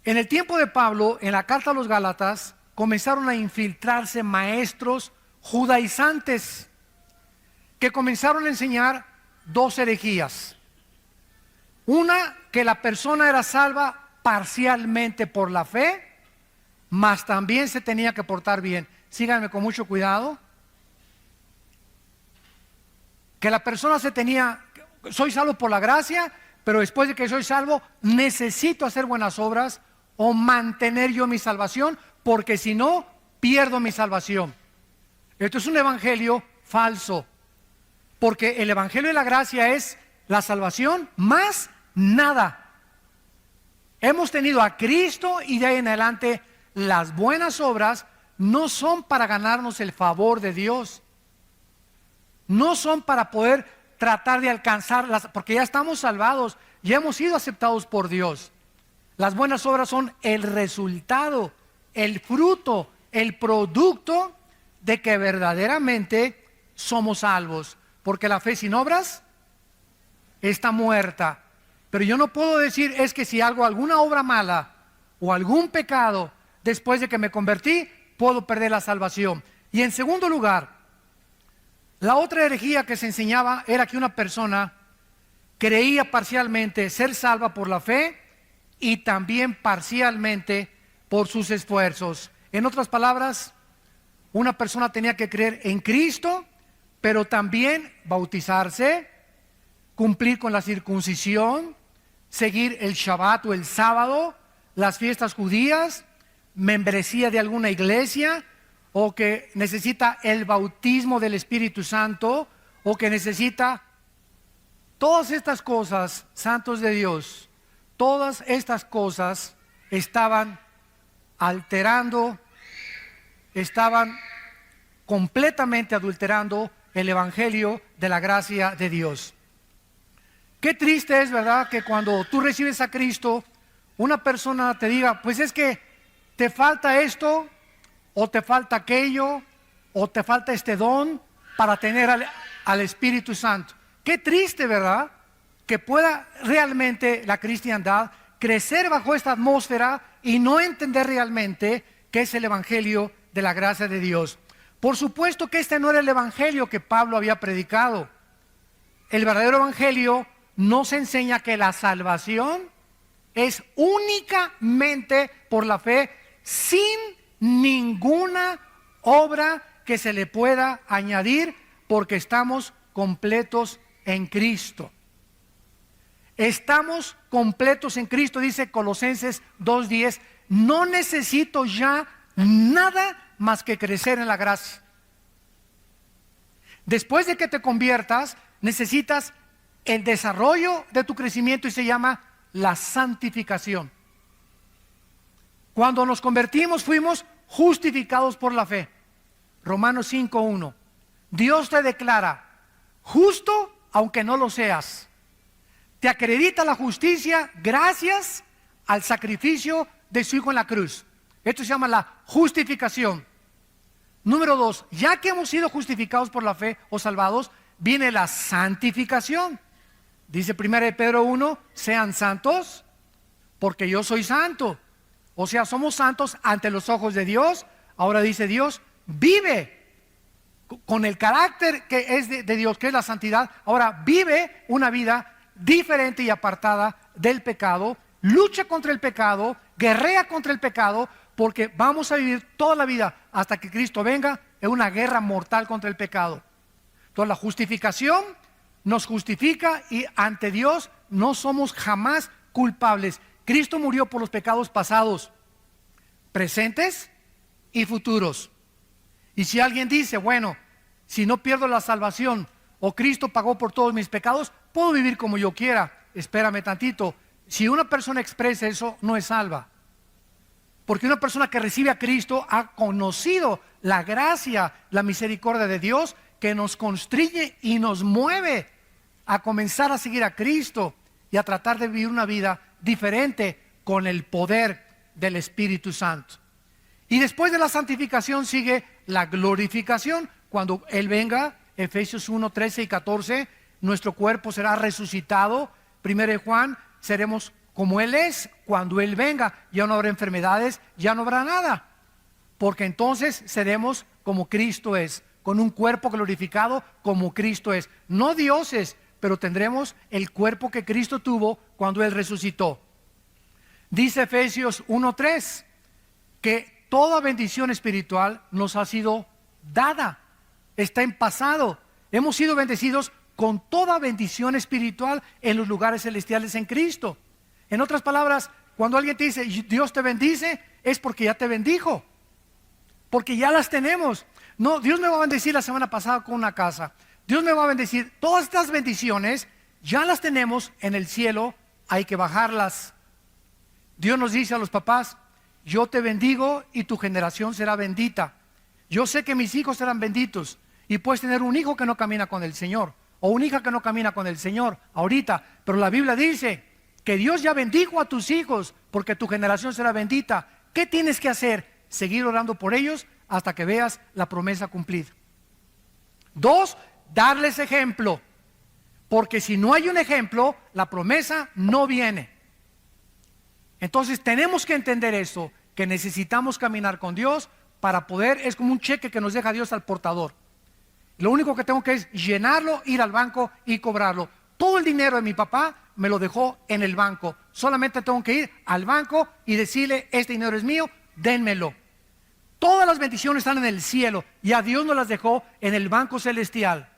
En el tiempo de Pablo, en la carta a los Gálatas, comenzaron a infiltrarse maestros judaizantes que comenzaron a enseñar dos herejías. Una, que la persona era salva parcialmente por la fe, mas también se tenía que portar bien. Síganme con mucho cuidado. Que la persona soy salvo por la gracia, pero después de que soy salvo, necesito hacer buenas obras o mantener yo mi salvación, porque si no, pierdo mi salvación. Esto es un evangelio falso, porque el evangelio de la gracia es la salvación más nada. Hemos tenido a Cristo y de ahí en adelante las buenas obras no son para ganarnos el favor de Dios. No son para poder tratar de alcanzarlas, porque ya estamos salvados, ya hemos sido aceptados por Dios. Las buenas obras son el resultado, el fruto, el producto de que verdaderamente somos salvos. Porque la fe sin obras está muerta. Pero yo no puedo decir, es que si hago alguna obra mala o algún pecado después de que me convertí, puedo perder la salvación. Y en segundo lugar, la otra herejía que se enseñaba era que una persona creía parcialmente ser salva por la fe y también parcialmente por sus esfuerzos. En otras palabras, una persona tenía que creer en Cristo, pero también bautizarse, cumplir con la circuncisión, seguir el Shabbat o el sábado, las fiestas judías, membresía de alguna iglesia, o que necesita el bautismo del Espíritu Santo, o que necesita todas estas cosas, santos de Dios. Todas estas cosas estaban alterando, estaban completamente adulterando el evangelio de la gracia de Dios. Qué triste es, ¿verdad?, que cuando tú recibes a Cristo, una persona te diga, pues es que te falta esto, o te falta aquello, o te falta este don para tener al Espíritu Santo. Qué triste, ¿verdad?, que pueda realmente la cristiandad crecer bajo esta atmósfera y no entender realmente qué es el evangelio de la gracia de Dios. Por supuesto que este no era el evangelio que Pablo había predicado. El verdadero evangelio nos enseña que la salvación es únicamente por la fe, sin ninguna obra que se le pueda añadir, porque estamos completos en Cristo. Estamos completos en Cristo, dice Colosenses 2:10. No necesito ya nada más que crecer en la gracia. Después de que te conviertas, necesitas el desarrollo de tu crecimiento y se llama la santificación. Cuando nos convertimos fuimos justificados por la fe. Romanos 5:1. Dios te declara justo aunque no lo seas. Te acredita la justicia gracias al sacrificio de su Hijo en la cruz. Esto se llama la justificación. Número 2, ya que hemos sido justificados por la fe o salvados, viene la santificación. Dice 1 Pedro 1, sean santos porque yo soy santo. O sea, somos santos ante los ojos de Dios. Ahora dice Dios, vive con el carácter que es de Dios, que es la santidad. Ahora vive una vida diferente y apartada del pecado. Lucha contra el pecado, guerrea contra el pecado, porque vamos a vivir toda la vida hasta que Cristo venga en una guerra mortal contra el pecado. Entonces la justificación nos justifica y ante Dios no somos jamás culpables. Cristo murió por los pecados pasados, presentes y futuros. Y si alguien dice, bueno, si no pierdo la salvación o Cristo pagó por todos mis pecados, puedo vivir como yo quiera. Espérame tantito. Si una persona expresa eso, no es salva. Porque una persona que recibe a Cristo ha conocido la gracia, la misericordia de Dios, que nos constriñe y nos mueve a comenzar a seguir a Cristo y a tratar de vivir una vida diferente con el poder del Espíritu Santo. Y después de la santificación sigue la glorificación. Cuando Él venga, Efesios 1, 13 y 14, nuestro cuerpo será resucitado. 1 Juan, seremos como Él es cuando Él venga ya no habrá enfermedades, ya no habrá nada. Porque entonces seremos como Cristo es, con un cuerpo glorificado como Cristo es. No dioses, pero tendremos el cuerpo que Cristo tuvo cuando Él resucitó. Dice Efesios 1:3 que toda bendición espiritual nos ha sido dada, está en pasado. Hemos sido bendecidos con toda bendición espiritual en los lugares celestiales en Cristo. En otras palabras, cuando alguien te dice Dios te bendice, es porque ya te bendijo, porque ya las tenemos. No, Dios me va a bendecir la semana pasada con una casa, Dios me va a bendecir. Todas estas bendiciones ya las tenemos en el cielo, hay que bajarlas. Dios nos dice a los papás: yo te bendigo y tu generación será bendita. Yo sé que mis hijos serán benditos. Y puedes tener un hijo que no camina con el Señor, o una hija que no camina con el Señor ahorita, pero la Biblia dice que Dios ya bendijo a tus hijos porque tu generación será bendita. ¿Qué tienes que hacer? Seguir orando por ellos hasta que veas la promesa cumplida. 2, darles ejemplo, porque si no hay un ejemplo, la promesa no viene. Entonces tenemos que entender eso, que necesitamos caminar con Dios para poder. Es como un cheque que nos deja Dios al portador. Lo único que tengo que es llenarlo, ir al banco y cobrarlo. Todo el dinero de mi papá me lo dejó en el banco. Solamente tengo que ir al banco y decirle: este dinero es mío, dénmelo. Todas las bendiciones están en el cielo y a Dios nos las dejó en el banco celestial.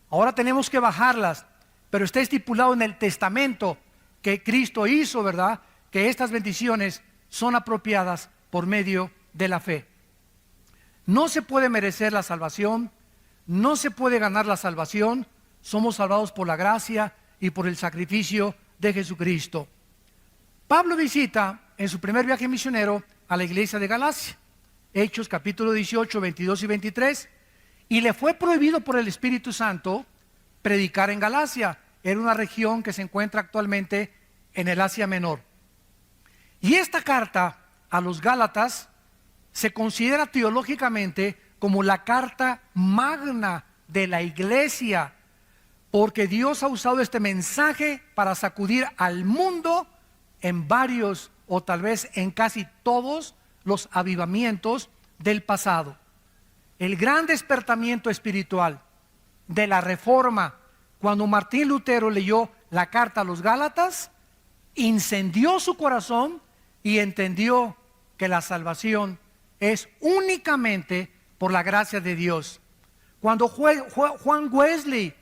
Ahora tenemos que bajarlas, pero está estipulado en el testamento que Cristo hizo, ¿verdad?, que estas bendiciones son apropiadas por medio de la fe. No se puede merecer la salvación, no se puede ganar la salvación. Somos salvados por la gracia y por el sacrificio de Jesucristo. Pablo visita en su primer viaje misionero a la iglesia de Galacia, Hechos capítulo 18, 22 y 23, y le fue prohibido por el Espíritu Santo predicar en Galacia. Era una región que se encuentra actualmente en el Asia Menor. Y esta carta a los Gálatas se considera teológicamente como la carta magna de la iglesia, porque Dios ha usado este mensaje para sacudir al mundo en varios, o tal vez en casi todos, los avivamientos del pasado. El gran despertamiento espiritual de la Reforma, cuando Martín Lutero leyó la carta a los Gálatas, incendió su corazón y entendió que la salvación es únicamente por la gracia de Dios. Cuando Juan Wesley,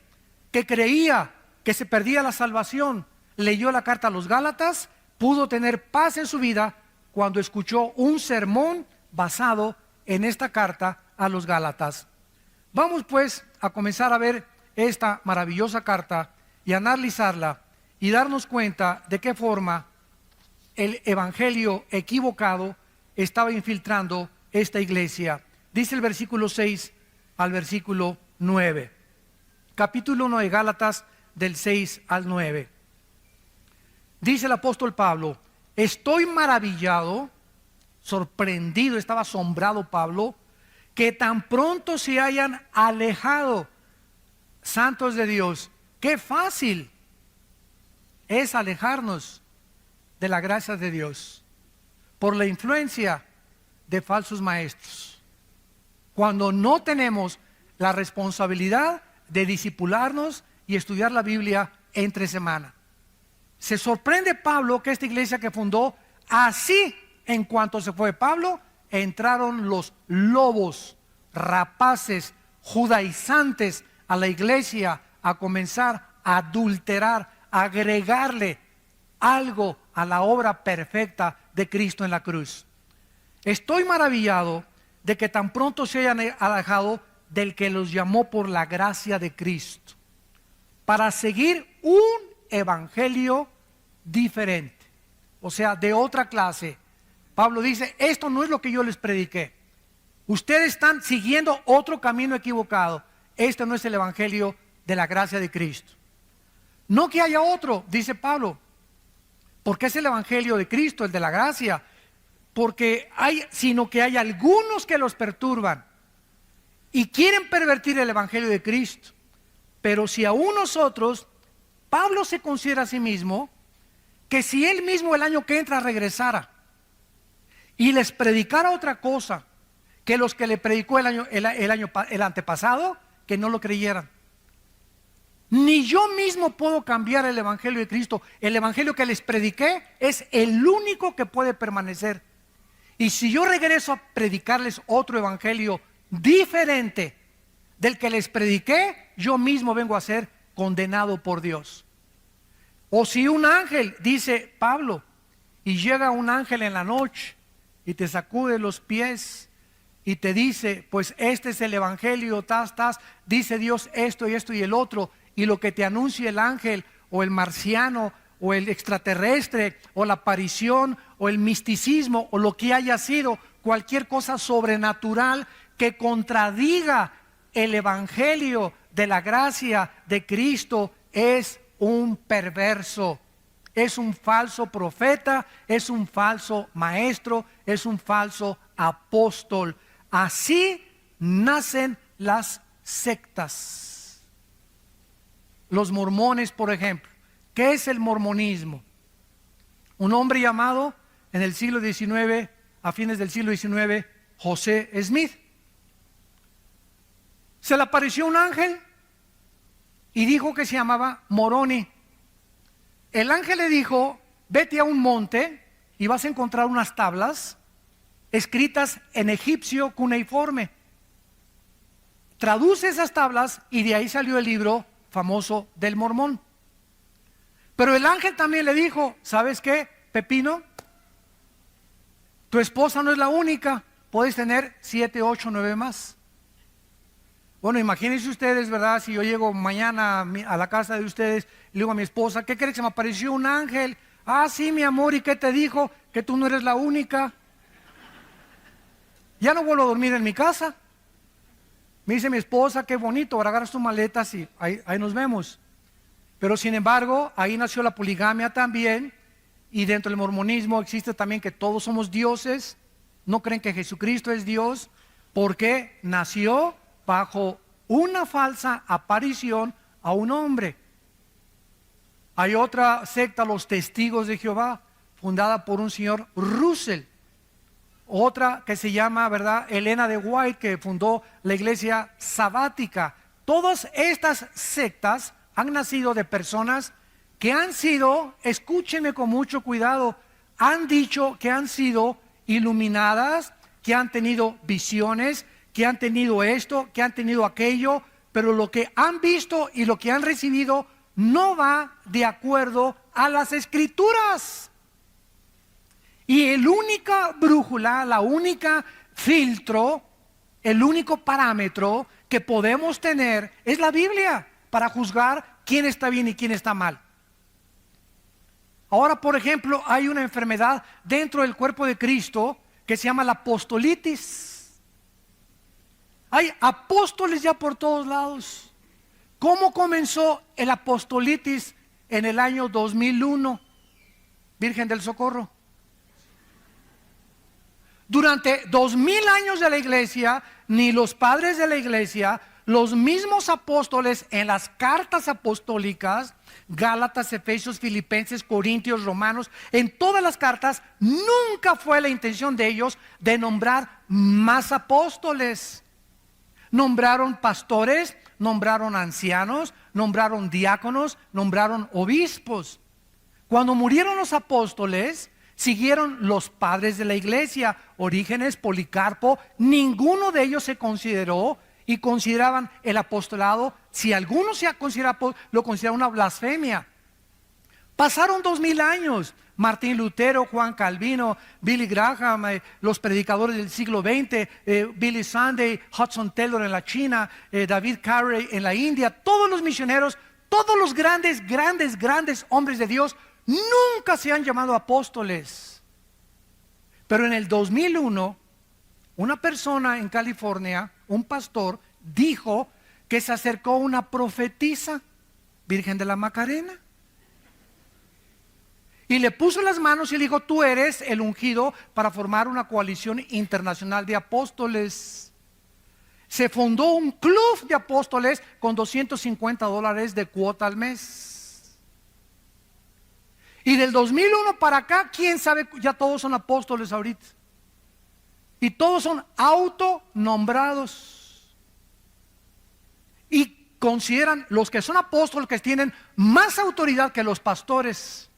que creía que se perdía la salvación, leyó la carta a los Gálatas, pudo tener paz en su vida cuando escuchó un sermón basado en esta carta a los Gálatas. Vamos pues a comenzar a ver esta maravillosa carta y analizarla y darnos cuenta de qué forma el evangelio equivocado estaba infiltrando esta iglesia. Dice el versículo 6 al versículo 9. Capítulo 1 de Gálatas, del 6 al 9. Dice el apóstol Pablo: estoy maravillado, sorprendido, estaba asombrado Pablo, que tan pronto se hayan alejado santos de Dios. Qué fácil es alejarnos de la gracia de Dios por la influencia de falsos maestros, cuando no tenemos la responsabilidad de discipularnos y estudiar la Biblia entre semana. Se sorprende Pablo que esta iglesia que fundó, así en cuanto se fue Pablo, entraron los lobos rapaces judaizantes a la iglesia a comenzar a adulterar, a agregarle algo a la obra perfecta de Cristo en la cruz. Estoy maravillado de que tan pronto se hayan alejado del que los llamó por la gracia de Cristo, para seguir un evangelio diferente, o sea, de otra clase. Pablo dice: esto no es lo que yo les prediqué. Ustedes están siguiendo otro camino equivocado. Este no es el evangelio de la gracia de Cristo. No que haya otro, dice Pablo, porque es el evangelio de Cristo, el de la gracia, sino que hay algunos que los perturban y quieren pervertir el evangelio de Cristo. Pero si aún nosotros, Pablo se considera a sí mismo que si él mismo el año que entra regresara y les predicara otra cosa que los que le predicó el antepasado, que no lo creyeran. Ni yo mismo puedo cambiar el evangelio de Cristo. El evangelio que les prediqué es el único que puede permanecer. Y si yo regreso a predicarles otro evangelio diferente del que les prediqué, yo mismo vengo a ser condenado por Dios. O si un ángel, dice Pablo, y llega un ángel en la noche y te sacude los pies y te dice, pues este es el evangelio, dice Dios esto y esto y el otro, y lo que te anuncia el ángel o el marciano o el extraterrestre o la aparición o el misticismo o lo que haya sido, cualquier cosa sobrenatural que contradiga el evangelio de la gracia de Cristo, es un perverso, es un falso profeta, es un falso maestro, es un falso apóstol. Así nacen las sectas. Los mormones, por ejemplo. ¿Qué es el mormonismo? Un hombre llamado en el siglo XIX, a fines del siglo XIX, José Smith. Se le apareció un ángel y dijo que se llamaba Moroni. El ángel le dijo, vete a un monte y vas a encontrar unas tablas escritas en egipcio cuneiforme. Traduce esas tablas y de ahí salió el libro famoso del Mormón. Pero el ángel también le dijo, ¿sabes qué, Pepino? Tu esposa no es la única, puedes tener 7, 8, 9 más. Bueno, imagínense ustedes, ¿verdad? Si yo llego mañana a la casa de ustedes y le digo a mi esposa, ¿qué crees? Se me apareció un ángel. Ah, sí, mi amor, ¿y qué te dijo? Que tú no eres la única. Ya no vuelvo a dormir en mi casa. Me dice mi esposa, qué bonito, ahora agarras tus maletas y ahí nos vemos. Pero sin embargo, ahí nació la poligamia también, y dentro del mormonismo existe también que todos somos dioses, no creen que Jesucristo es Dios, porque nació bajo una falsa aparición a un hombre. Hay otra secta, los Testigos de Jehová, fundada por un señor Russell. Otra que se llama, ¿verdad?, Elena de White, que fundó la iglesia sabática. Todas estas sectas han nacido de personas que han sido, escúchenme con mucho cuidado, han dicho que han sido iluminadas, que han tenido visiones, que han tenido esto, que han tenido aquello, pero lo que han visto y lo que han recibido no va de acuerdo a las escrituras. Y el única brújula, la única filtro, el único parámetro que podemos tener es la Biblia para juzgar quién está bien y quién está mal. Ahora, por ejemplo, hay una enfermedad dentro del cuerpo de Cristo que se llama la apostolitis. Hay apóstoles ya por todos lados. ¿Cómo comenzó el apostolitis en el año 2001? Virgen del Socorro. Durante 2000 años de la iglesia, ni los padres de la iglesia, los mismos apóstoles en las cartas apostólicas, Gálatas, Efesios, Filipenses, Corintios, Romanos, en todas las cartas, nunca fue la intención de ellos de nombrar más apóstoles. Nombraron pastores, nombraron ancianos, nombraron diáconos, nombraron obispos. Cuando murieron los apóstoles, siguieron los padres de la iglesia, Orígenes, Policarpo. Ninguno de ellos se consideró y consideraban el apostolado, si alguno se considera, lo considera una blasfemia. Pasaron 2000 años. Martín Lutero, Juan Calvino, Billy Graham, los predicadores del siglo XX, Billy Sunday, Hudson Taylor en la China, David Carey en la India, todos los misioneros, todos los grandes hombres de Dios nunca se han llamado apóstoles. Pero en el 2001, una persona en California, un pastor, dijo que se acercó una profetisa, Virgen de la Macarena, y le puso las manos y le dijo, tú eres el ungido para formar una coalición internacional de apóstoles. Se fundó un club de apóstoles con $250 de cuota al mes. Y del 2001 para acá, quién sabe, ya todos son apóstoles ahorita. Y todos son autonombrados. Y consideran los que son apóstoles que tienen más autoridad que los pastores.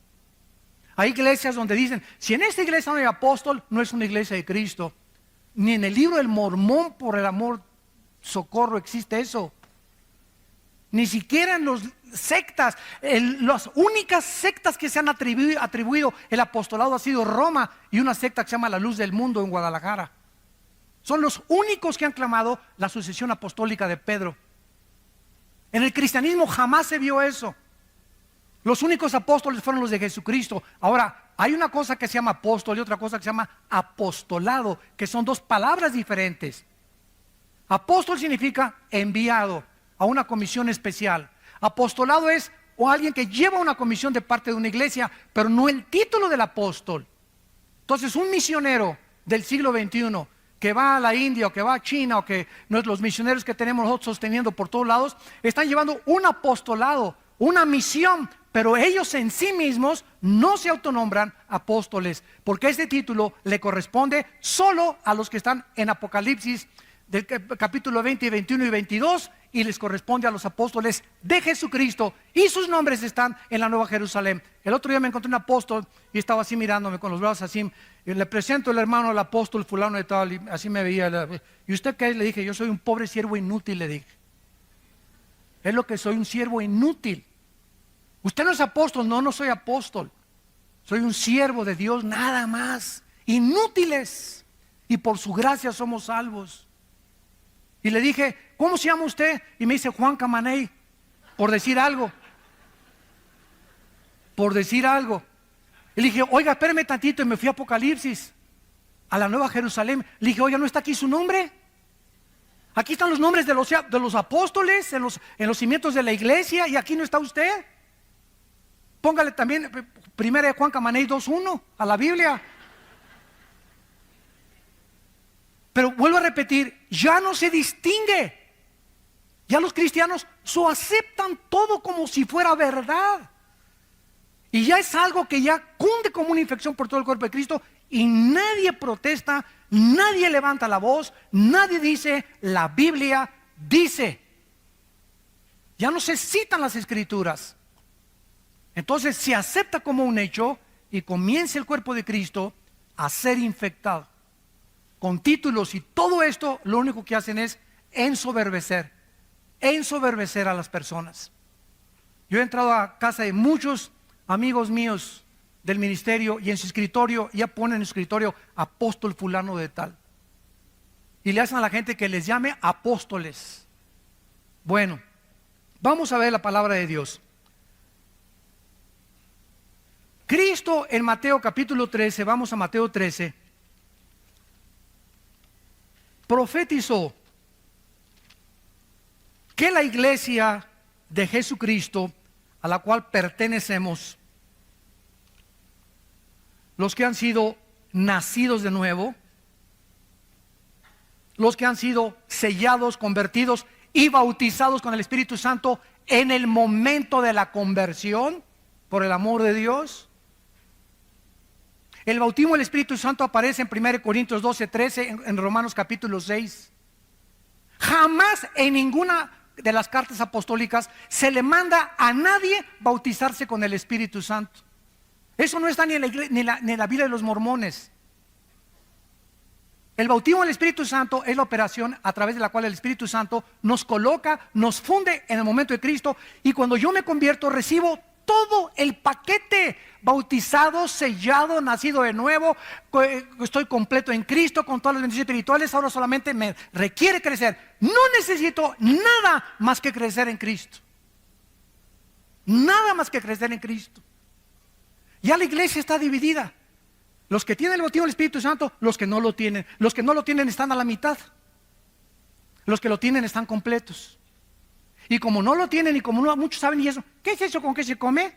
Hay iglesias donde dicen, si en esta iglesia no hay apóstol, no es una iglesia de Cristo. Ni en el libro del Mormón, por el amor, socorro, existe eso. Ni siquiera en las sectas, las únicas sectas que se han atribuido el apostolado ha sido Roma y una secta que se llama La Luz del Mundo en Guadalajara. Son los únicos que han clamado la sucesión apostólica de Pedro. En el cristianismo jamás se vio eso. Los únicos apóstoles fueron los de Jesucristo. Ahora, hay una cosa que se llama apóstol y otra cosa que se llama apostolado, que son dos palabras diferentes. Apóstol significa enviado a una comisión especial. Apostolado es o alguien que lleva una comisión de parte de una iglesia, pero no el título del apóstol. Entonces, un misionero del siglo XXI que va a la India o que va a China o que los misioneros que tenemos nosotros sosteniendo por todos lados, están llevando un apostolado, una misión, pero ellos en sí mismos no se autonombran apóstoles, porque este título le corresponde solo a los que están en Apocalipsis del capítulo 20, 21 y 22, y les corresponde a los apóstoles de Jesucristo, y sus nombres están en la Nueva Jerusalén. El otro día me encontré un apóstol y estaba así mirándome con los brazos así, y le presento el hermano al apóstol fulano de tal, y así me veía. ¿Y usted qué es? Le dije, yo soy un pobre siervo inútil, le dije. Es lo que soy, un siervo inútil. Usted no es apóstol. No, no soy apóstol. Soy un siervo de Dios, nada más. Inútiles. Y por su gracia somos salvos. Y le dije, ¿cómo se llama usted? Y me dice Juan Camaney, por decir algo. Por decir algo. Y le dije, oiga, espéreme tantito. Y me fui a Apocalipsis, a la Nueva Jerusalén. Le dije, oiga, ¿no está aquí su nombre? Aquí están los nombres de los apóstoles en los cimientos de la iglesia, y aquí no está usted. Póngale también primera de Juan Camaney 2:1 a la Biblia. Pero vuelvo a repetir, ya no se distingue. Ya los cristianos aceptan todo como si fuera verdad. Y ya es algo que ya cunde como una infección por todo el cuerpo de Cristo, y nadie protesta, nadie levanta la voz, nadie dice, la Biblia dice. Ya no se citan las escrituras. Entonces se acepta como un hecho y comienza el cuerpo de Cristo a ser infectado con títulos, y todo esto lo único que hacen es ensoberbecer a las personas. Yo he entrado a casa de muchos amigos míos del ministerio, y en su escritorio ya ponen en su escritorio apóstol fulano de tal, y le hacen a la gente que les llame apóstoles. Bueno, vamos a ver la palabra de Dios. Cristo en Mateo capítulo 13, vamos a Mateo 13, profetizó que la iglesia de Jesucristo, a la cual pertenecemos, los que han sido nacidos de nuevo, los que han sido sellados, convertidos y bautizados con el Espíritu Santo en el momento de la conversión, por el amor de Dios. El bautismo del Espíritu Santo aparece en 1 Corintios 12, 13, en Romanos capítulo 6. Jamás en ninguna de las cartas apostólicas se le manda a nadie bautizarse con el Espíritu Santo. Eso no está ni en la Biblia de los mormones. El bautismo del Espíritu Santo es la operación a través de la cual el Espíritu Santo nos coloca, nos funde en el momento de Cristo, y cuando yo me convierto recibo todo el paquete: bautizado, sellado, nacido de nuevo, estoy completo en Cristo con todas las bendiciones espirituales. Ahora solamente me requiere crecer. No necesito nada más que crecer en Cristo. Nada más que crecer en Cristo. Ya la iglesia está dividida. Los que tienen el bautismo del Espíritu Santo, los que no lo tienen. Los que no lo tienen están a la mitad. Los que lo tienen están completos. Y como no lo tienen, y como no muchos saben, y eso, ¿qué es eso con qué se come?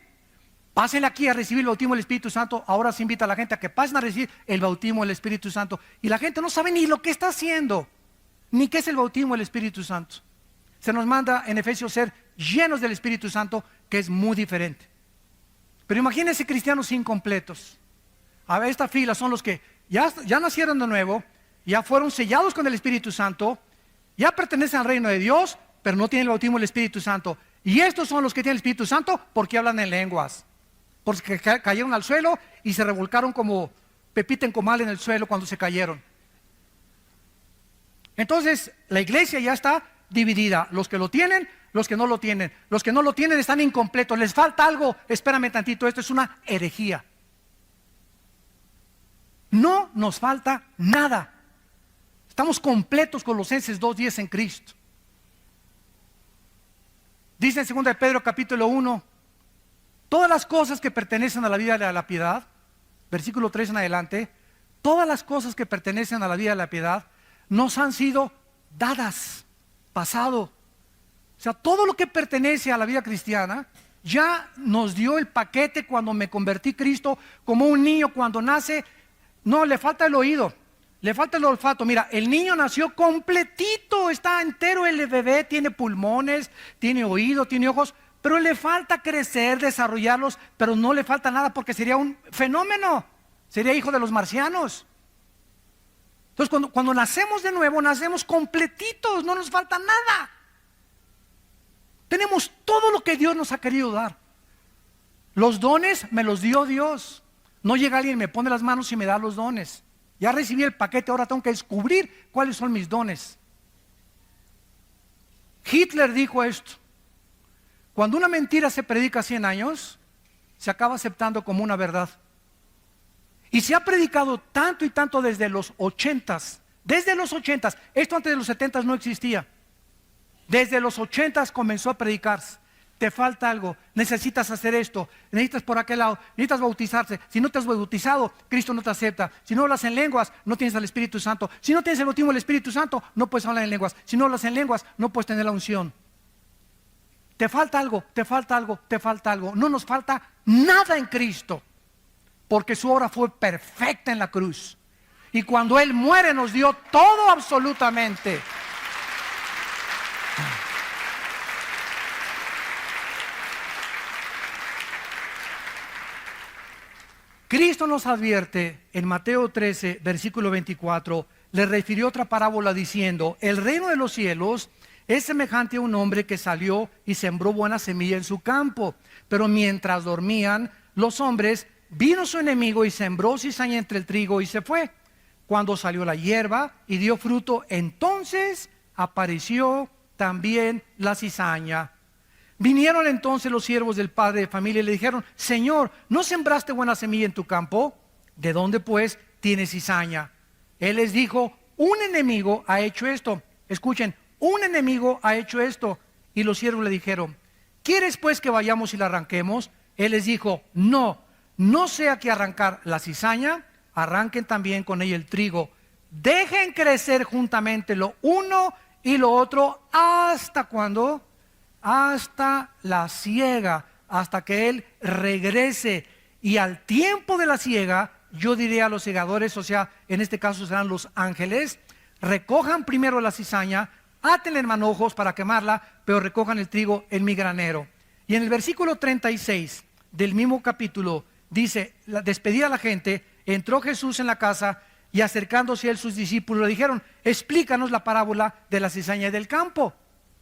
Pásenle aquí a recibir el bautismo del Espíritu Santo. Ahora se invita a la gente a que pasen a recibir el bautismo del Espíritu Santo. Y la gente no sabe ni lo que está haciendo, ni qué es el bautismo del Espíritu Santo. Se nos manda en Efesios ser llenos del Espíritu Santo, que es muy diferente. Pero imagínense cristianos incompletos. A ver, esta fila son los que ya nacieron de nuevo, ya fueron sellados con el Espíritu Santo, ya pertenecen al reino de Dios, pero no tienen el bautismo del Espíritu Santo. Y estos son los que tienen el Espíritu Santo porque hablan en lenguas, porque cayeron al suelo y se revolcaron como pepita en comal en el suelo cuando se cayeron. Entonces la iglesia ya está dividida, los que lo tienen, los que no lo tienen. Los que no lo tienen están incompletos, les falta algo. Espérame tantito, esto es una herejía. No nos falta nada. Estamos completos, Colosenses 2:10, en Cristo. Dice en 2 de Pedro capítulo 1, todas las cosas que pertenecen a la vida de la piedad, versículo 3 en adelante, todas las cosas que pertenecen a la vida de la piedad nos han sido dadas, pasado. O sea, todo lo que pertenece a la vida cristiana ya nos dio el paquete cuando me convertí en Cristo, como un niño cuando nace. No, le falta el oído, le falta el olfato. Mira, el niño nació completito, está entero el bebé, tiene pulmones, tiene oído, tiene ojos, pero le falta crecer, desarrollarlos, pero no le falta nada porque sería un fenómeno, sería hijo de los marcianos. Entonces cuando nacemos de nuevo, nacemos completitos, no nos falta nada. Tenemos todo lo que Dios nos ha querido dar. Los dones me los dio Dios. No llega alguien, me pone las manos y me da los dones. Ya recibí el paquete, ahora tengo que descubrir cuáles son mis dones. Hitler dijo esto: cuando una mentira se predica 100 años, se acaba aceptando como una verdad. Y se ha predicado tanto y tanto desde los 80s. Desde los 80s, esto antes de los 70s no existía. Desde los 80s comenzó a predicarse. Te falta algo, necesitas hacer esto, necesitas por aquel lado, necesitas bautizarse. Si no te has bautizado, Cristo no te acepta. Si no hablas en lenguas, no tienes al Espíritu Santo. Si no tienes el bautismo del Espíritu Santo, no puedes hablar en lenguas. Si no hablas en lenguas, no puedes tener la unción. Te falta algo, te falta algo, te falta algo. No nos falta nada en Cristo, porque su obra fue perfecta en la cruz. Y cuando Él muere nos dio todo absolutamente. Cristo nos advierte en Mateo 13, versículo 24, le refirió otra parábola diciendo: el reino de los cielos es semejante a un hombre que salió y sembró buena semilla en su campo. Pero mientras dormían los hombres, vino su enemigo y sembró cizaña entre el trigo y se fue. Cuando salió la hierba y dio fruto, entonces apareció también la cizaña. Vinieron entonces los siervos del padre de familia y le dijeron: Señor, ¿no sembraste buena semilla en tu campo? ¿De dónde pues tienes cizaña? Él les dijo: un enemigo ha hecho esto. Escuchen, un enemigo ha hecho esto. Y los siervos le dijeron: ¿quieres pues que vayamos y la arranquemos? Él les dijo: no sea que arrancar la cizaña, arranquen también con ella el trigo. Dejen crecer juntamente lo uno y lo otro hasta cuando, hasta la siega, hasta que Él regrese. Y al tiempo de la siega, yo diré a los segadores, o sea, en este caso serán los ángeles: recojan primero la cizaña, átenla en manojos para quemarla, pero recojan el trigo en mi granero. Y en el versículo 36 del mismo capítulo dice: despedida a la gente, entró Jesús en la casa y acercándose a él sus discípulos le dijeron: explícanos la parábola de la cizaña y del campo.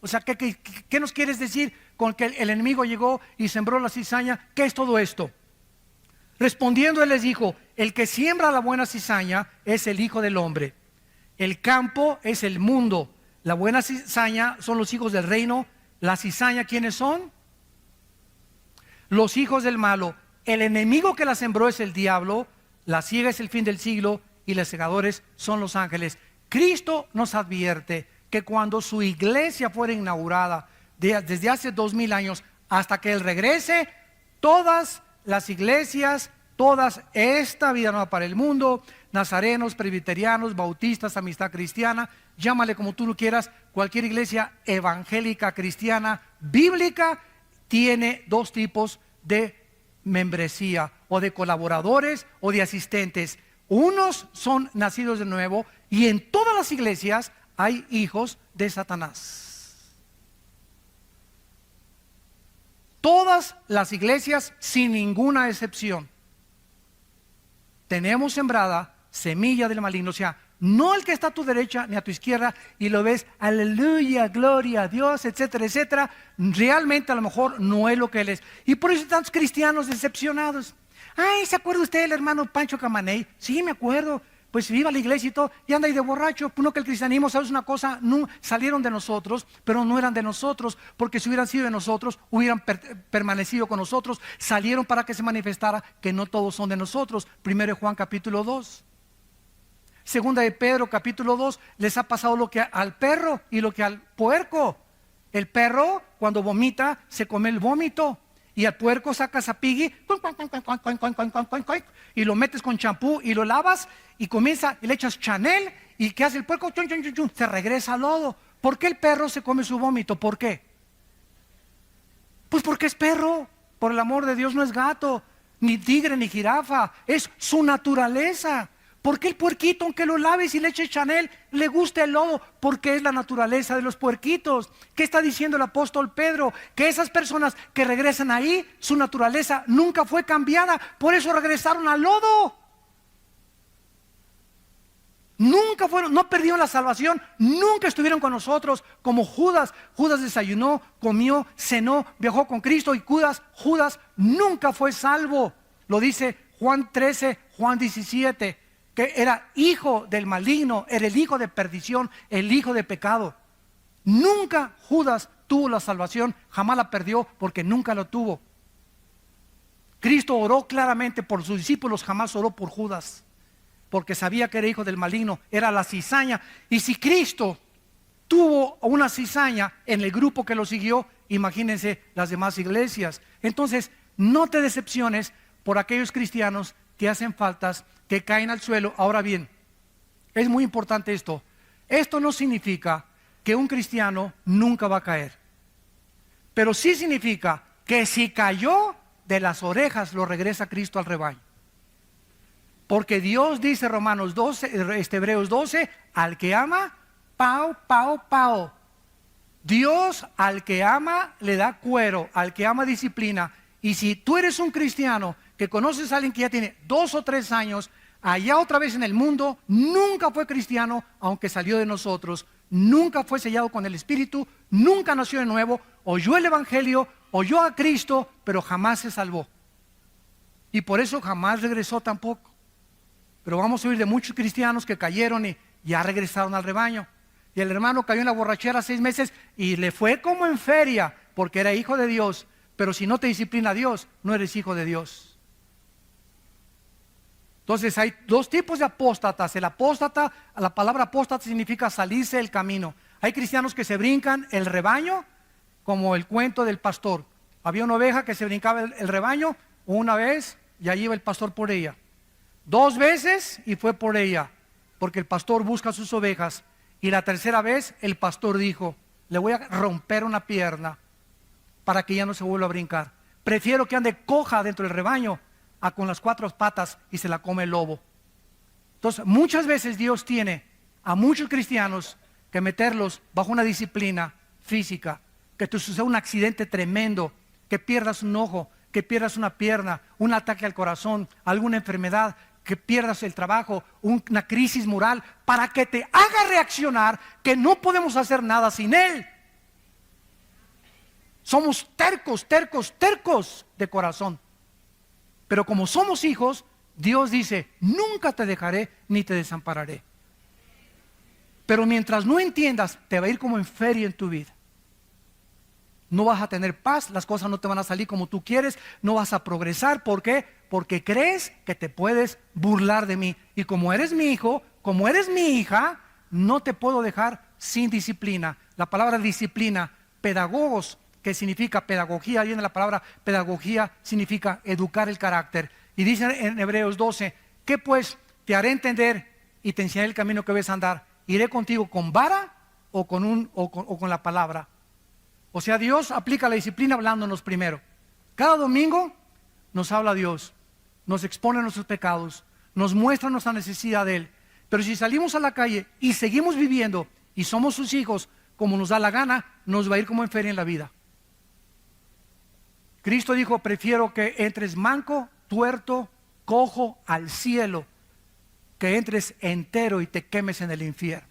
O sea, ¿qué nos quieres decir con que el enemigo llegó y sembró la cizaña? ¿Qué es todo esto? Respondiendo él les dijo: el que siembra la buena cizaña es el Hijo del Hombre. El campo es el mundo. La buena cizaña son los hijos del reino. La cizaña, ¿quiénes son? Los hijos del malo. El enemigo que la sembró es el diablo. La siega es el fin del siglo y los segadores son los ángeles. Cristo nos advierte que cuando su iglesia fuera inaugurada, desde hace 2000 años hasta que Él regrese, todas las iglesias, todas, esta vida nueva para el mundo, nazarenos, presbiterianos, bautistas, amistad cristiana, llámale como tú lo quieras, cualquier iglesia evangélica, cristiana, bíblica, tiene dos tipos de membresía, o de colaboradores o de asistentes. Unos son nacidos de nuevo, y en todas las iglesias hay hijos de Satanás. Todas las iglesias, sin ninguna excepción, tenemos sembrada semilla del maligno. O sea, no el que está a tu derecha ni a tu izquierda y lo ves, aleluya, gloria a Dios, etcétera, etcétera. Realmente a lo mejor no es lo que él es. Y por eso hay tantos cristianos decepcionados. Ay, ¿se acuerda usted del hermano Pancho Camaney? Sí, me acuerdo. Pues iba a la iglesia y todo, y anda ahí de borracho. Pues no, que el cristianismo, ¿sabes una cosa? No, salieron de nosotros, pero no eran de nosotros, porque si hubieran sido de nosotros, hubieran permanecido con nosotros. Salieron para que se manifestara que no todos son de nosotros. 1 Juan capítulo 2. Segunda de Pedro capítulo 2, les ha pasado lo que al perro y lo que al puerco. El perro, cuando vomita, se come el vómito. Y al puerco sacas a Piggy y lo metes con champú y lo lavas y comienza y le echas Chanel. ¿Y qué hace el puerco? Chun, chun, chun, chun, se regresa al lodo. ¿Por qué el perro se come su vómito? ¿Por qué? Pues porque es perro. Por el amor de Dios, no es gato, ni tigre, ni jirafa. Es su naturaleza. ¿Por qué el puerquito, aunque lo laves y le eches Chanel, le gusta el lodo? Porque es la naturaleza de los puerquitos. ¿Qué está diciendo el apóstol Pedro? Que esas personas que regresan ahí, su naturaleza nunca fue cambiada. Por eso regresaron al lodo. Nunca fueron, no perdieron la salvación, nunca estuvieron con nosotros como Judas. Judas desayunó, comió, cenó, viajó con Cristo y Judas nunca fue salvo. Lo dice Juan 13, Juan 17. Que era hijo del maligno, era el hijo de perdición, el hijo de pecado. Nunca Judas tuvo la salvación, jamás la perdió porque nunca lo tuvo. Cristo oró claramente por sus discípulos, jamás oró por Judas, porque sabía que era hijo del maligno, era la cizaña. Y si Cristo tuvo una cizaña en el grupo que lo siguió, imagínense las demás iglesias. Entonces, no te decepciones por aquellos cristianos que hacen faltas, que caen al suelo. Ahora bien, es muy importante esto. Esto no significa que un cristiano nunca va a caer, pero sí significa que si cayó, de las orejas lo regresa Cristo al rebaño. Porque Dios dice, Romanos 12, Hebreos 12, al que ama, pao, pao, pao. Dios al que ama le da cuero, al que ama disciplina. Y si tú eres un cristiano que conoces a alguien que ya tiene 2 o 3 años, allá otra vez en el mundo, nunca fue cristiano, aunque salió de nosotros, nunca fue sellado con el Espíritu, nunca nació de nuevo, oyó el Evangelio, oyó a Cristo, pero jamás se salvó. Y por eso jamás regresó tampoco. Pero vamos a oír de muchos cristianos que cayeron y ya regresaron al rebaño. Y el hermano cayó en la borrachera 6 meses y le fue como en feria, porque era hijo de Dios. Pero si no te disciplina Dios, no eres hijo de Dios. Entonces hay 2 tipos de apóstatas. El apóstata, la palabra apóstata significa salirse del camino. Hay cristianos que se brincan el rebaño, como el cuento del pastor. Había una oveja que se brincaba el rebaño una vez y allí iba el pastor por ella. 2 veces y fue por ella, porque el pastor busca sus ovejas. Y la tercera vez el pastor dijo, le voy a romper una pierna para que ya no se vuelva a brincar. Prefiero que ande coja dentro del rebaño a con las 4 patas y se la come el lobo. Entonces muchas veces Dios tiene a muchos cristianos que meterlos bajo una disciplina física, que te suceda un accidente tremendo, que pierdas un ojo, que pierdas una pierna, un ataque al corazón, alguna enfermedad, que pierdas el trabajo, una crisis moral, para que te haga reaccionar que no podemos hacer nada sin Él. Somos tercos, tercos, tercos de corazón. Pero como somos hijos, Dios dice, nunca te dejaré ni te desampararé. Pero mientras no entiendas, te va a ir como en feria en tu vida. No vas a tener paz, las cosas no te van a salir como tú quieres, no vas a progresar. ¿Por qué? Porque crees que te puedes burlar de mí. Y como eres mi hijo, como eres mi hija, no te puedo dejar sin disciplina. La palabra disciplina, pedagogos, que significa pedagogía, viene la palabra pedagogía, significa educar el carácter. Y dice en Hebreos 12, ¿qué pues te haré entender y te enseñaré el camino que debes andar? ¿Iré contigo con vara o con la palabra? O sea, Dios aplica la disciplina hablándonos primero. Cada domingo nos habla Dios, nos expone nuestros pecados, nos muestra nuestra necesidad de Él. Pero si salimos a la calle y seguimos viviendo y somos sus hijos como nos da la gana, nos va a ir como en feria en la vida. Cristo dijo, prefiero que entres manco, tuerto, cojo al cielo, que entres entero y te quemes en el infierno.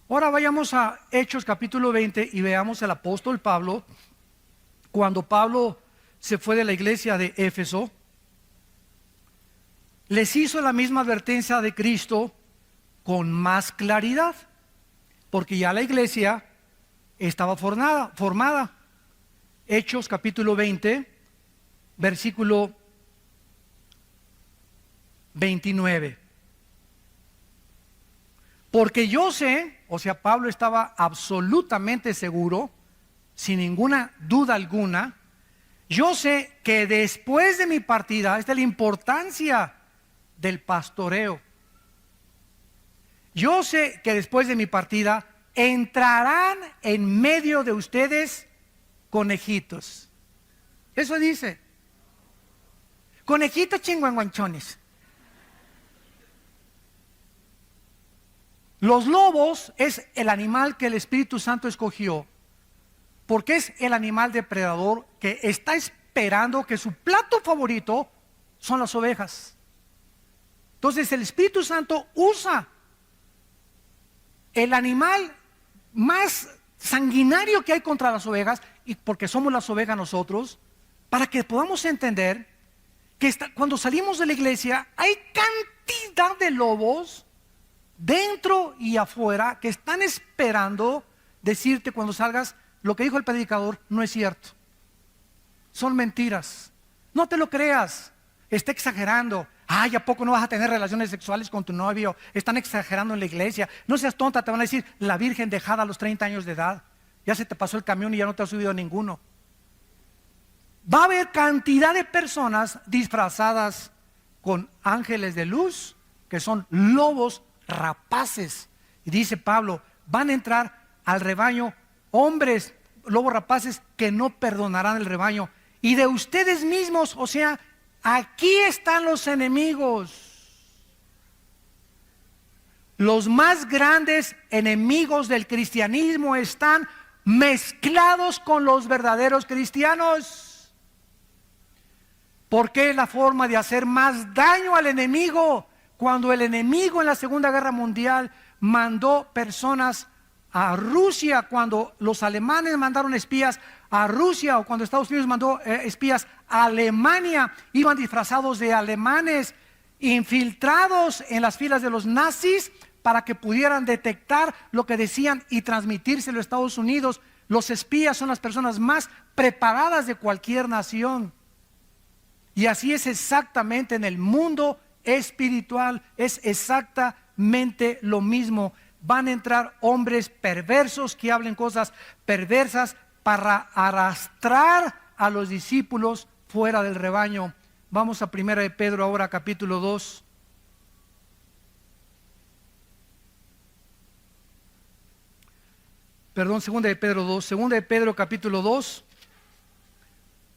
Ahora vayamos a Hechos capítulo 20 y veamos al apóstol Pablo. Cuando Pablo se fue de la iglesia de Éfeso, les hizo la misma advertencia de Cristo con más claridad, porque ya la iglesia estaba formada. Hechos capítulo 20, versículo 29. Porque yo sé, o sea, Pablo estaba absolutamente seguro, sin ninguna duda alguna, yo sé que después de mi partida, esta es la importancia del pastoreo. Yo sé que después de mi partida entrarán en medio de ustedes conejitos. Eso dice. Conejitos chinguanguanchones. Los lobos es el animal que el Espíritu Santo escogió, porque es el animal depredador que está esperando, que su plato favorito son las ovejas. Entonces el Espíritu Santo usa el animal más sanguinario que hay contra las ovejas, y porque somos las ovejas nosotros, para que podamos entender que cuando salimos de la iglesia hay cantidad de lobos dentro y afuera que están esperando decirte cuando salgas, lo que dijo el predicador no es cierto, son mentiras, no te lo creas, está exagerando. Ay, ¿a poco no vas a tener relaciones sexuales con tu novio? Están exagerando en la iglesia. No seas tonta, te van a decir, la virgen dejada a los 30 años de edad. Ya se te pasó el camión y ya no te has subido a ninguno. Va a haber cantidad de personas disfrazadas con ángeles de luz, que son lobos rapaces. Y dice Pablo, van a entrar al rebaño hombres, lobos rapaces, que no perdonarán el rebaño. Y de ustedes mismos, o sea, aquí están los enemigos. Los más grandes enemigos del cristianismo están mezclados con los verdaderos cristianos. Porque es la forma de hacer más daño al enemigo. Cuando el enemigo en la Segunda Guerra Mundial mandó personas a Rusia, cuando los alemanes mandaron espías a Rusia, o cuando Estados Unidos mandó espías a Alemania, iban disfrazados de alemanes, infiltrados en las filas de los nazis para que pudieran detectar lo que decían y transmitírselo a Estados Unidos. Los espías son las personas más preparadas de cualquier nación. Y así es exactamente en el mundo espiritual, es exactamente lo mismo. Van a entrar hombres perversos que hablen cosas perversas para arrastrar a los discípulos fuera del rebaño. Vamos a 1 de Pedro ahora, capítulo 2. Perdón, 2 de Pedro 2. 2 de Pedro capítulo 2.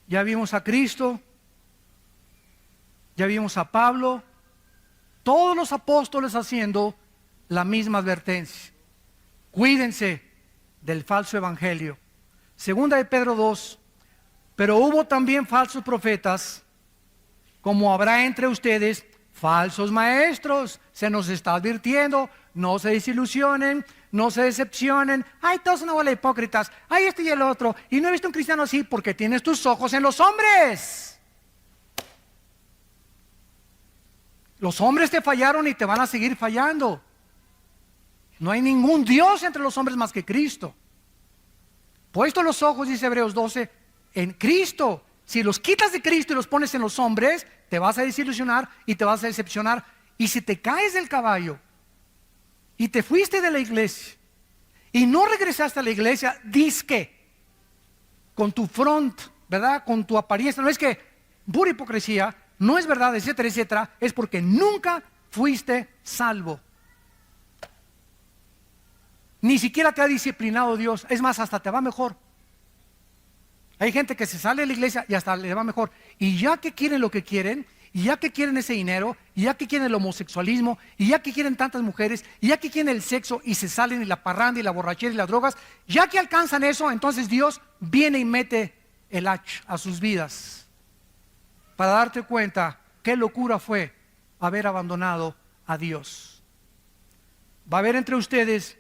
Ya vimos a Cristo, ya vimos a Pablo, todos los apóstoles haciendo la misma advertencia. Cuídense del falso evangelio. 2 de Pedro 2. Pero hubo también falsos profetas, como habrá entre ustedes falsos maestros. Se nos está advirtiendo, no se desilusionen, no se decepcionen. Ay, todos son una bola de hipócritas. Ay, este y el otro. Y no he visto un cristiano así porque tienes tus ojos en los hombres. Los hombres te fallaron y te van a seguir fallando. No hay ningún Dios entre los hombres más que Cristo. Puesto los ojos, dice Hebreos 12, en Cristo. Si los quitas de Cristo y los pones en los hombres, te vas a desilusionar y te vas a decepcionar. Y si te caes del caballo y te fuiste de la iglesia y no regresaste a la iglesia, dizque con tu front, ¿verdad? Con tu apariencia, no es que pura hipocresía, no es verdad, etcétera, etcétera, es porque nunca fuiste salvo. Ni siquiera te ha disciplinado Dios, es más, hasta te va mejor. Hay gente que se sale de la iglesia y hasta le va mejor. Y ya que quieren lo que quieren, y ya que quieren ese dinero, y ya que quieren el homosexualismo, y ya que quieren tantas mujeres, y ya que quieren el sexo, y se salen y la parranda y la borrachera y las drogas, ya que alcanzan eso, entonces Dios viene y mete el hacha a sus vidas para darte cuenta qué locura fue haber abandonado a Dios. Va a haber entre ustedes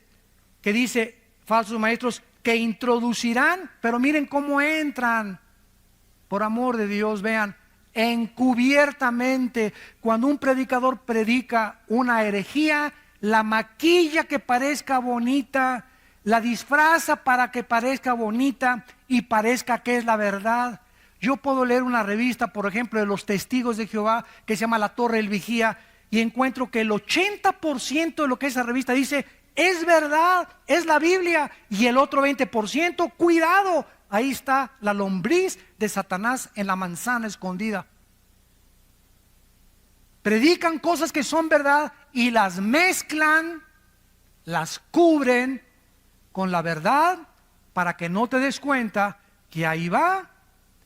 que dice falsos maestros que introducirán, pero miren cómo entran, por amor de Dios, vean, encubiertamente. Cuando un predicador predica una herejía, la maquilla que parezca bonita, la disfraza para que parezca bonita y parezca que es la verdad. Yo puedo leer una revista, por ejemplo, de los Testigos de Jehová, que se llama La Torre del Vigía, y encuentro que el 80% de lo que esa revista dice es verdad, es la Biblia, y el otro 20%, cuidado, ahí está la lombriz de Satanás en la manzana escondida. Predican cosas que son verdad y las mezclan, las cubren con la verdad para que no te des cuenta que ahí va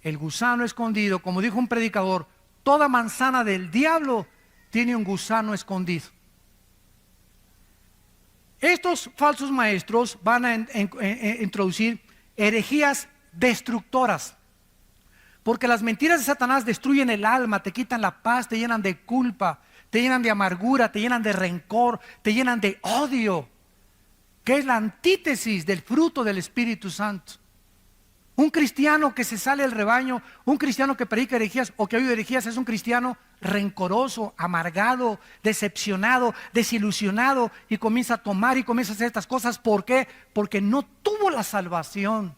el gusano escondido. Como dijo un predicador, toda manzana del diablo tiene un gusano escondido. Estos falsos maestros van a introducir herejías destructoras, porque las mentiras de Satanás destruyen el alma, te quitan la paz, te llenan de culpa, te llenan de amargura, te llenan de rencor, te llenan de odio, que es la antítesis del fruto del Espíritu Santo. Un cristiano que se sale del rebaño, un cristiano que predica herejías o que ha oído herejías, es un cristiano rencoroso, amargado, decepcionado, desilusionado, y comienza a tomar y comienza a hacer estas cosas. ¿Por qué? Porque no tuvo la salvación.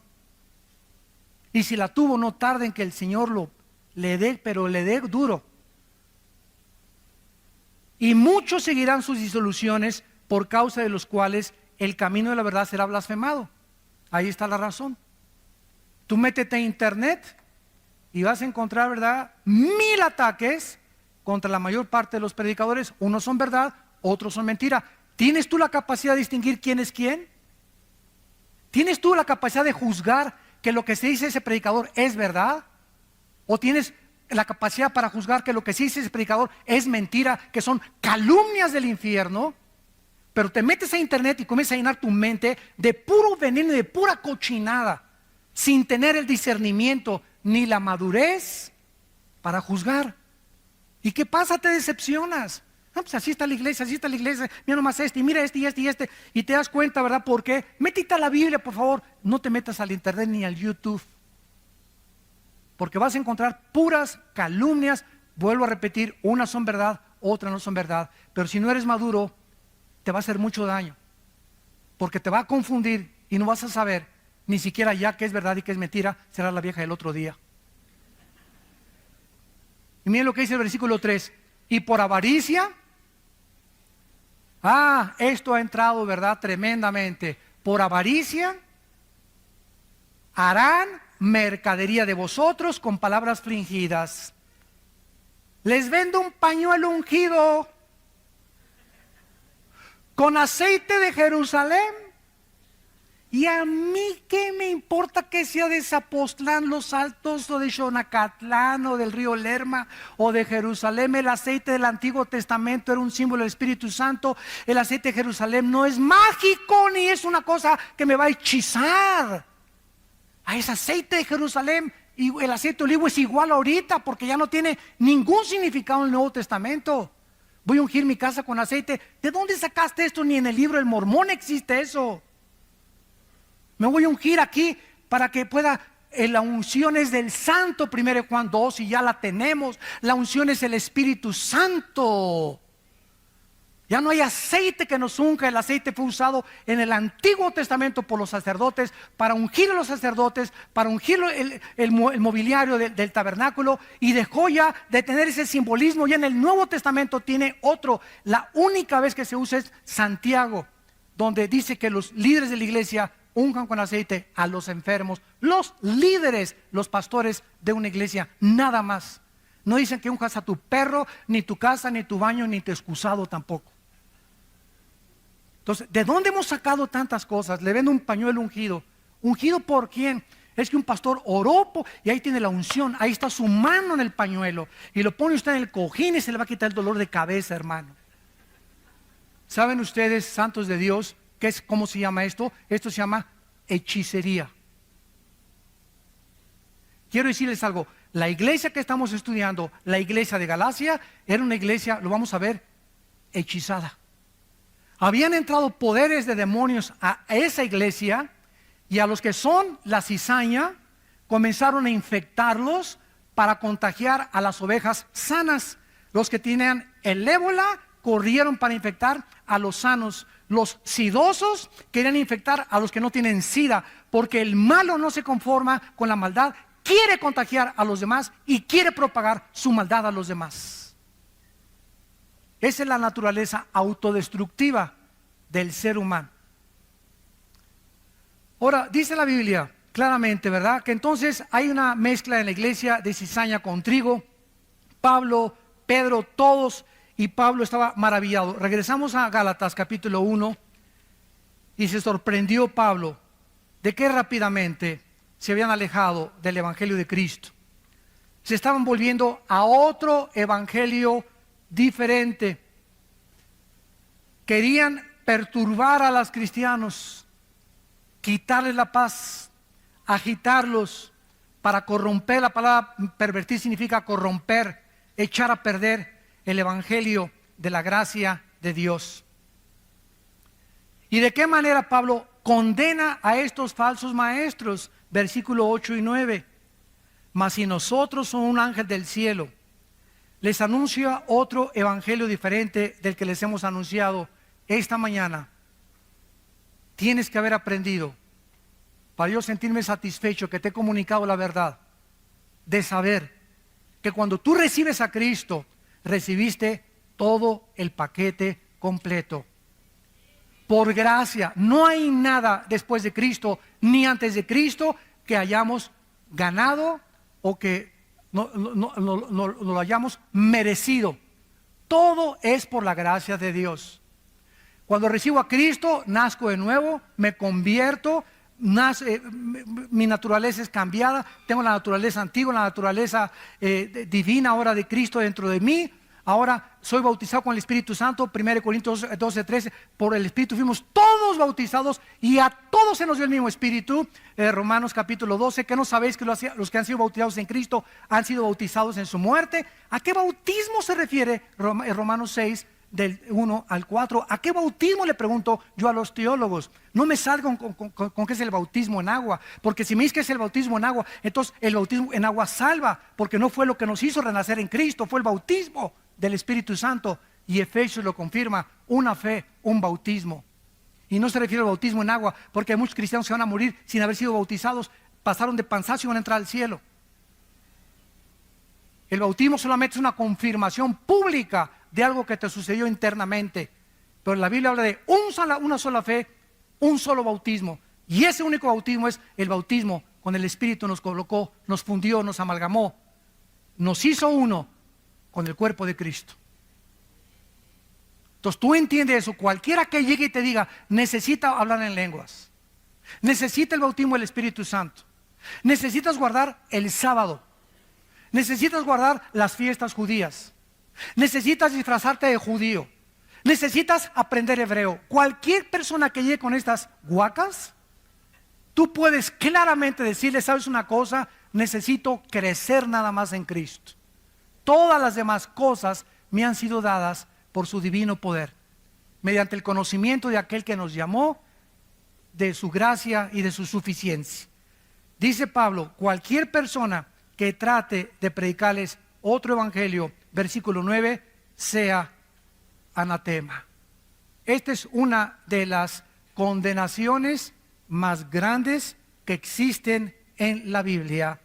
Y si la tuvo, no tarde en que el Señor le dé, pero le dé duro. Y muchos seguirán sus disoluciones, por causa de los cuales el camino de la verdad será blasfemado. Ahí está la razón. Tú métete a internet y vas a encontrar, ¿verdad?, 1000 ataques contra la mayor parte de los predicadores. Unos son verdad, otros son mentira. ¿Tienes tú la capacidad de distinguir quién es quién? ¿Tienes tú la capacidad de juzgar que lo que se dice ese predicador es verdad? ¿O tienes la capacidad para juzgar que lo que se dice ese predicador es mentira, que son calumnias del infierno? Pero te metes a internet y comienzas a llenar tu mente de puro veneno y de pura cochinada, sin tener el discernimiento ni la madurez para juzgar. ¿Y qué pasa? Te decepcionas. No, pues así está la iglesia, mira nomás este, y mira este y este y este, y te das cuenta, ¿verdad? ¿Por qué? Métete a la Biblia, por favor. No te metas al internet ni al YouTube, porque vas a encontrar puras calumnias. Vuelvo a repetir, unas son verdad, otras no son verdad. Pero si no eres maduro, te va a hacer mucho daño, porque te va a confundir y no vas a saber ni siquiera ya qué es verdad y qué es mentira. Será la vieja del otro día. Y miren lo que dice el versículo 3. Y por avaricia, esto ha entrado, ¿verdad?, tremendamente. Por avaricia harán mercadería de vosotros con palabras fingidas. Les vendo un pañuelo ungido con aceite de Jerusalén. Y a mí qué me importa que sea de Zapotlán, Los Altos, o de Xonacatlán, o del río Lerma, o de Jerusalén. El aceite del Antiguo Testamento era un símbolo del Espíritu Santo. El aceite de Jerusalén no es mágico, ni es una cosa que me va a hechizar. Es aceite de Jerusalén, y el aceite de olivo es igual ahorita, porque ya no tiene ningún significado en el Nuevo Testamento. Voy a ungir mi casa con aceite. ¿De dónde sacaste esto? Ni en el libro del Mormón existe eso. Me voy a ungir aquí para que pueda. La unción es del Santo, 1 Juan 2, y ya la tenemos. La unción es el Espíritu Santo. Ya no hay aceite que nos unja. El aceite fue usado en el Antiguo Testamento por los sacerdotes, para ungir a los sacerdotes, para ungir el mobiliario del tabernáculo, y dejó ya de tener ese simbolismo. Ya en el Nuevo Testamento tiene otro. La única vez que se usa es Santiago, donde dice que los líderes de la iglesia unjan con aceite a los enfermos. Los líderes, los pastores de una iglesia, nada más. No dicen que unjas a tu perro, ni tu casa, ni tu baño, ni tu excusado tampoco. Entonces, ¿de dónde hemos sacado tantas cosas? Le vendo un pañuelo ungido. ¿Ungido por quién? Es que un pastor oró y ahí tiene la unción. Ahí está su mano en el pañuelo, y lo pone usted en el cojín y se le va a quitar el dolor de cabeza, hermano. ¿Saben ustedes, santos de Dios, cómo se llama esto? Esto se llama hechicería. quiero decirles algo. La iglesia que estamos estudiando, la iglesia de Galacia, era una iglesia, lo vamos a ver, hechizada. Habían entrado poderes de demonios a esa iglesia, y a los que son la cizaña comenzaron a infectarlos para contagiar a las ovejas sanas. Los que tenían el ébola corrieron para infectar a los sanos. Los sidosos querían infectar a los que no tienen sida, porque el malo no se conforma con la maldad, quiere contagiar a los demás y quiere propagar su maldad a los demás. Esa es la naturaleza autodestructiva del ser humano. Ahora, dice la Biblia claramente, ¿verdad?, que entonces hay una mezcla en la iglesia de cizaña con trigo. Pablo, Pedro, todos, y Pablo estaba maravillado. Regresamos a Gálatas capítulo 1, y se sorprendió Pablo de que rápidamente se habían alejado del evangelio de Cristo. Se estaban volviendo a otro evangelio diferente. Querían perturbar a los cristianos, quitarles la paz, agitarlos para corromper. La palabra pervertir significa corromper, echar a perder el evangelio de la gracia de Dios. ¿Y de qué manera Pablo condena a estos falsos maestros? Versículo 8 y 9. Mas si nosotros somos un ángel del cielo, les anuncia otro evangelio diferente del que les hemos anunciado esta mañana, tienes que haber aprendido, para yo sentirme satisfecho que te he comunicado la verdad, de saber que cuando tú recibes a Cristo, recibiste todo el paquete completo. Por gracia, no hay nada después de Cristo ni antes de Cristo que hayamos ganado o que no lo hayamos merecido. Todo es por la gracia de Dios. Cuando recibo a Cristo, nazco de nuevo, me convierto, mi naturaleza es cambiada, tengo la naturaleza antigua, la naturaleza divina ahora de Cristo dentro de mí. Ahora soy bautizado con el Espíritu Santo. 1 Corintios 12, 13, por el Espíritu fuimos todos bautizados y a todos se nos dio el mismo Espíritu. Romanos capítulo 12, que no sabéis que los que han sido bautizados en Cristo han sido bautizados en su muerte. ¿A qué bautismo se refiere Romanos 6, del 1 al 4? ¿A qué bautismo? Le pregunto yo a los teólogos. No me salgan con qué es el bautismo en agua, porque si me dices que es el bautismo en agua, entonces el bautismo en agua salva, porque no fue lo que nos hizo renacer en Cristo, fue el bautismo del Espíritu Santo, y Efesios lo confirma: una fe, un bautismo. Y no se refiere al bautismo en agua, porque hay muchos cristianos que van a morir sin haber sido bautizados, pasaron de panzazo y van a entrar al cielo. El bautismo solamente es una confirmación pública de algo que te sucedió internamente, pero la Biblia habla de una sola fe, un solo bautismo, y ese único bautismo es el bautismo con el Espíritu. Nos colocó, nos fundió, nos amalgamó, nos hizo uno con el cuerpo de Cristo. Entonces tú entiendes eso. Cualquiera que llegue y te diga necesita hablar en lenguas, necesita el bautismo del Espíritu Santo, necesitas guardar el sábado, necesitas guardar las fiestas judías, necesitas disfrazarte de judío, necesitas aprender hebreo, cualquier persona que llegue con estas guacas, tú puedes claramente decirle: ¿sabes una cosa? Necesito crecer nada más en Cristo. Todas las demás cosas me han sido dadas por su divino poder, mediante el conocimiento de aquel que nos llamó, de su gracia y de su suficiencia. Dice Pablo: cualquier persona que trate de predicarles otro evangelio, versículo 9, sea anatema. Esta es una de las condenaciones más grandes que existen en la Biblia.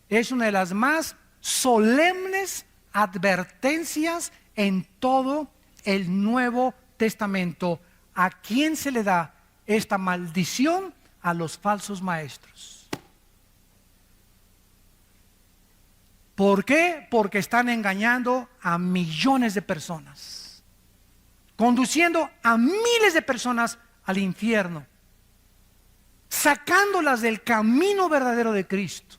Es una de las más solemnes advertencias en todo el Nuevo Testamento. ¿A quién se le da esta maldición? A los falsos maestros. ¿Por qué? Porque están engañando a millones de personas, conduciendo a miles de personas al infierno, sacándolas del camino verdadero de Cristo.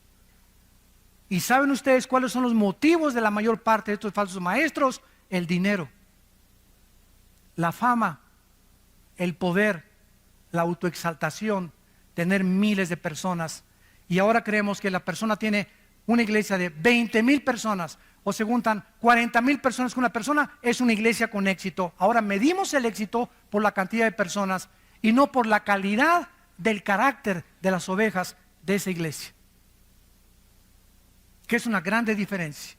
¿Y saben ustedes cuáles son los motivos de la mayor parte de estos falsos maestros? El dinero, la fama, el poder, la autoexaltación, tener miles de personas. Y ahora creemos que la persona tiene una iglesia de 20,000 personas o se juntan 40,000 personas con una persona, es una iglesia con éxito. Ahora medimos el éxito por la cantidad de personas y no por la calidad del carácter de las ovejas de esa iglesia, que es una grande diferencia.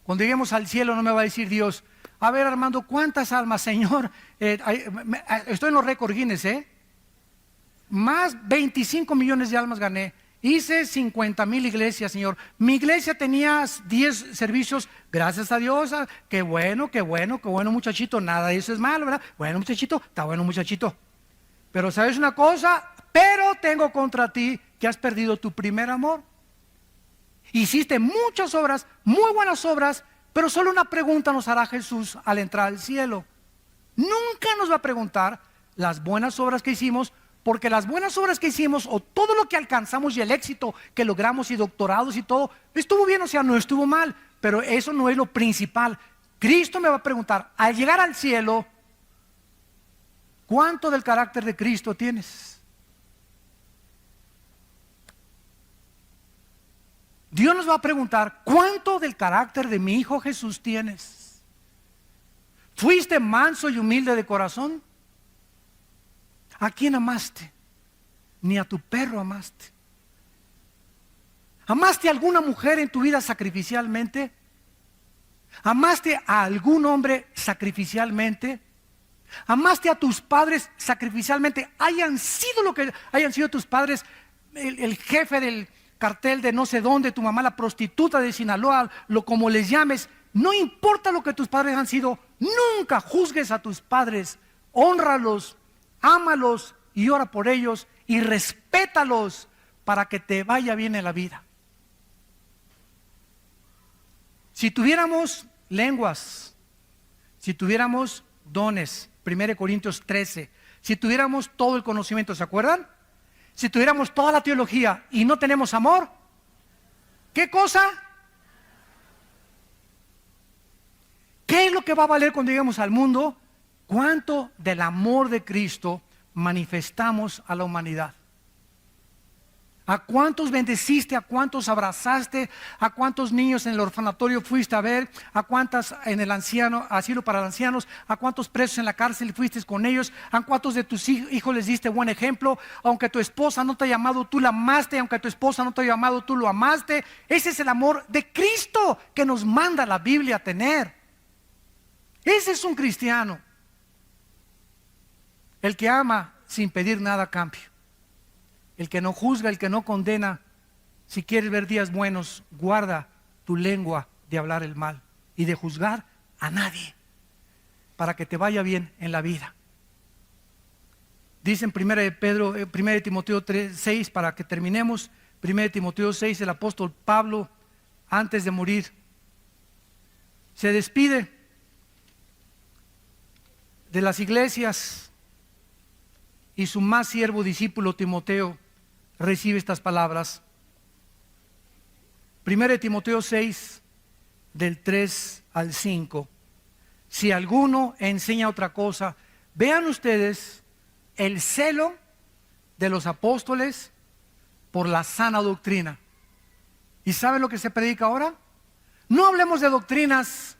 Cuando lleguemos al cielo no me va a decir Dios, a ver Armando, ¿cuántas almas, Señor? Estoy en los récords Guinness, más 25 millones de almas gané. Hice 50,000 iglesias, Señor. Mi iglesia tenía 10 servicios, gracias a Dios. Qué bueno, muchachito. Nada de eso es malo, ¿verdad? Bueno, muchachito, está bueno, muchachito. Pero ¿sabes una cosa? Pero tengo contra ti que has perdido tu primer amor. Hiciste muchas obras, muy buenas obras, pero solo una pregunta nos hará Jesús al entrar al cielo. Nunca nos va a preguntar las buenas obras que hicimos, porque las buenas obras que hicimos o todo lo que alcanzamos y el éxito que logramos y doctorados y todo, estuvo bien, o sea, no estuvo mal, pero eso no es lo principal. Cristo me va a preguntar, al llegar al cielo, ¿cuánto del carácter de Cristo tienes? Dios nos va a preguntar, ¿cuánto del carácter de mi Hijo Jesús tienes? ¿Fuiste manso y humilde de corazón? ¿A quién amaste? Ni a tu perro amaste. ¿Amaste a alguna mujer en tu vida sacrificialmente? ¿Amaste a algún hombre sacrificialmente? ¿Amaste a tus padres sacrificialmente? Hayan sido lo que hayan sido tus padres, el jefe del cartel de no sé dónde, tu mamá la prostituta de Sinaloa, lo como les llames, no importa lo que tus padres han sido, nunca juzgues a tus padres, hónralos, ámalos y ora por ellos y respétalos para que te vaya bien en la vida. Si tuviéramos lenguas, si tuviéramos dones, 1 Corintios 13, si tuviéramos todo el conocimiento, ¿se acuerdan? Si tuviéramos toda la teología y no tenemos amor, ¿qué cosa? ¿Qué es lo que va a valer cuando lleguemos al mundo? ¿Cuánto del amor de Cristo manifestamos a la humanidad? ¿A cuántos bendeciste? ¿A cuántos abrazaste? ¿A cuántos niños en el orfanatorio fuiste a ver? ¿A cuántas en el asilo para ancianos? ¿A cuántos presos en la cárcel fuiste con ellos? ¿A cuántos de tus hijos les diste buen ejemplo? Aunque tu esposa no te ha llamado, tú la amaste. Aunque tu esposa no te ha llamado, tú lo amaste. Ese es el amor de Cristo que nos manda la Biblia a tener. Ese es un cristiano. El que ama sin pedir nada a cambio. El que no juzga, el que no condena. Si quieres ver días buenos, guarda tu lengua de hablar el mal y de juzgar a nadie, para que te vaya bien en la vida. Dice en 1 Timoteo 6, para que terminemos, 1 Timoteo 6, el apóstol Pablo, antes de morir, se despide de las iglesias y su más siervo discípulo Timoteo recibe estas palabras. 1 Timoteo 6, del 3 al 5. Si alguno enseña otra cosa, vean ustedes el celo de los apóstoles por la sana doctrina. ¿Y saben lo que se predica ahora? No hablemos de doctrinas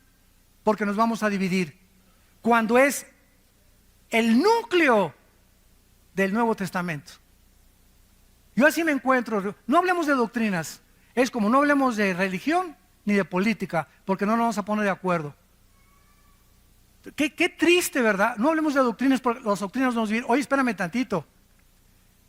porque nos vamos a dividir, cuando es el núcleo del Nuevo Testamento. Yo así me encuentro. No hablemos de doctrinas. Es como no hablemos de religión ni de política, porque no nos vamos a poner de acuerdo. Qué triste, ¿verdad? No hablemos de doctrinas, porque las doctrinas nos dicen, oye, espérame tantito.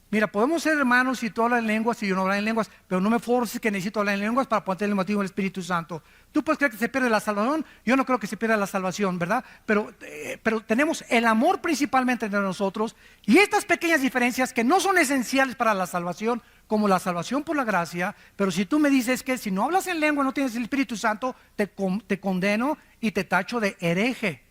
Mira, podemos ser hermanos si tú hablas en lenguas y yo no hablo en lenguas, pero no me forces que necesito hablar en lenguas para poner el motivo del Espíritu Santo. Tú puedes creer que se pierde la salvación, yo no creo que se pierda la salvación, ¿verdad? Pero tenemos el amor principalmente entre nosotros y estas pequeñas diferencias que no son esenciales para la salvación, como la salvación por la gracia, pero si tú me dices que si no hablas en lengua no tienes el Espíritu Santo, te condeno y te tacho de hereje.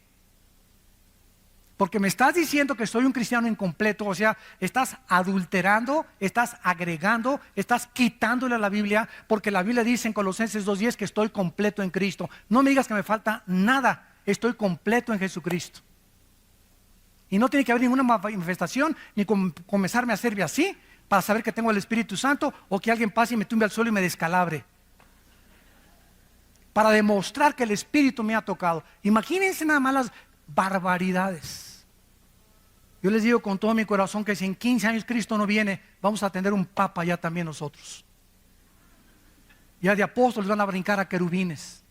Porque me estás diciendo que soy un cristiano incompleto, o sea, estás adulterando, estás agregando, estás quitándole a la Biblia, porque la Biblia dice en Colosenses 2:10 que estoy completo en Cristo. No me digas que me falta nada, estoy completo en Jesucristo. Y no tiene que haber ninguna manifestación, ni comenzarme a servir así, para saber que tengo el Espíritu Santo, o que alguien pase y me tumbe al suelo y me descalabre. Para demostrar que el Espíritu me ha tocado. Imagínense nada más las barbaridades. Yo les digo con todo mi corazón que si en 15 años Cristo no viene, vamos a tener un papa ya también nosotros. Ya de apóstoles van a brincar a querubines.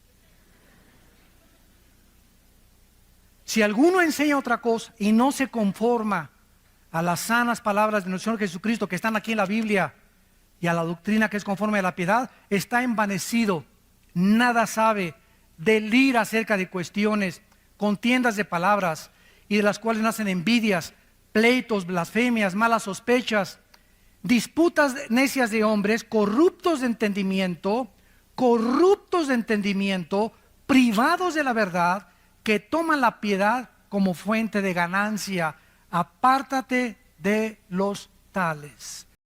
Si alguno enseña otra cosa y no se conforma a las sanas palabras de nuestro Señor Jesucristo que están aquí en la Biblia y a la doctrina que es conforme a la piedad, está envanecido, nada sabe, delira acerca de cuestiones, contiendas de palabras, y de las cuales nacen envidias, pleitos, blasfemias, malas sospechas, disputas necias de hombres, corruptos de entendimiento, privados de la verdad, que toman la piedad como fuente de ganancia. Apártate de los tales.